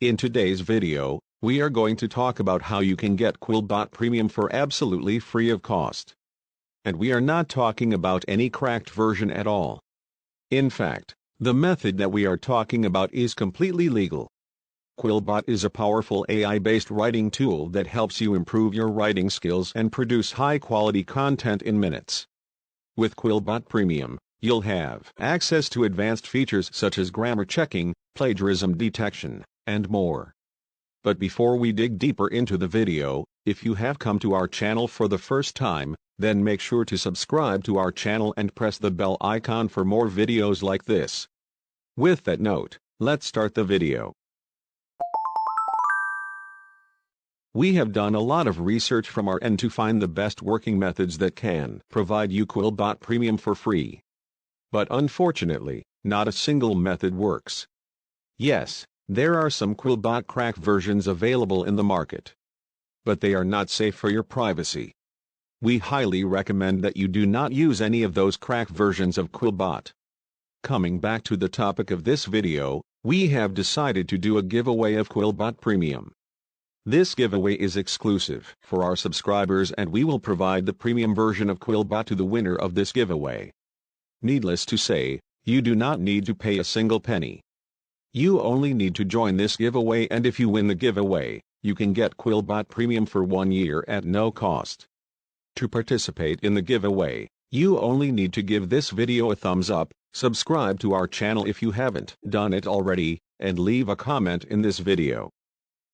In today's video, we are going to talk about how you can get Quillbot Premium for absolutely free of cost. And we are not talking about any cracked version at all. In fact, the method that we are talking about is completely legal. Quillbot is a powerful AI-based writing tool that helps you improve your writing skills and produce high-quality content in minutes. With Quillbot Premium, you'll have access to advanced features such as grammar checking, plagiarism detection, and more. But before we dig deeper into the video, if you have come to our channel for the first time, then make sure to subscribe to our channel and press the bell icon for more videos like this. With that note, let's start the video. We have done a lot of research from our end to find the best working methods that can provide you Quillbot Premium for free. But unfortunately, not a single method works. Yes, there are some Quillbot cracked versions available in the market. But they are not safe for your privacy. We highly recommend that you do not use any of those cracked versions of Quillbot. Coming back to the topic of this video, we have decided to do a giveaway of Quillbot Premium. This giveaway is exclusive for our subscribers, and we will provide the premium version of Quillbot to the winner of this giveaway. Needless to say, you do not need to pay a single penny. You only need to join this giveaway, and if you win the giveaway, you can get Quillbot Premium for 1 year at no cost. To participate in the giveaway, you only need to give this video a thumbs up, subscribe to our channel if you haven't done it already, and leave a comment in this video.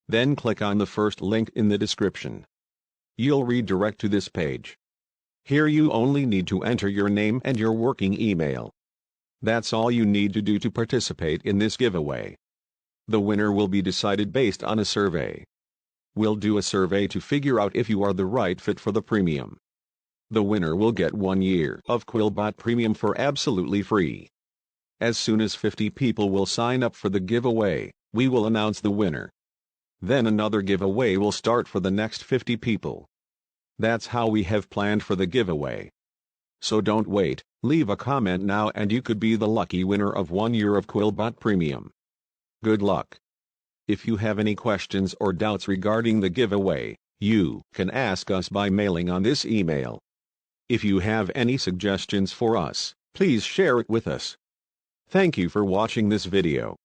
Then click on the first link in the description. You'll redirect to this page. Here you only need to enter your name and your working email. That's all you need to do to participate in this giveaway. The winner will be decided based on a survey. We'll do a survey to figure out if you are the right fit for the premium. The winner will get 1 year of Quillbot Premium for absolutely free. As soon as 50 people will sign up for the giveaway, we will announce the winner. Then another giveaway will start for the next 50 people. That's how we have planned for the giveaway. So don't wait, leave a comment now and you could be the lucky winner of 1 year of Quillbot Premium. Good luck. If you have any questions or doubts regarding the giveaway, you can ask us by mailing on this email. If you have any suggestions for us, please share it with us. Thank you for watching this video.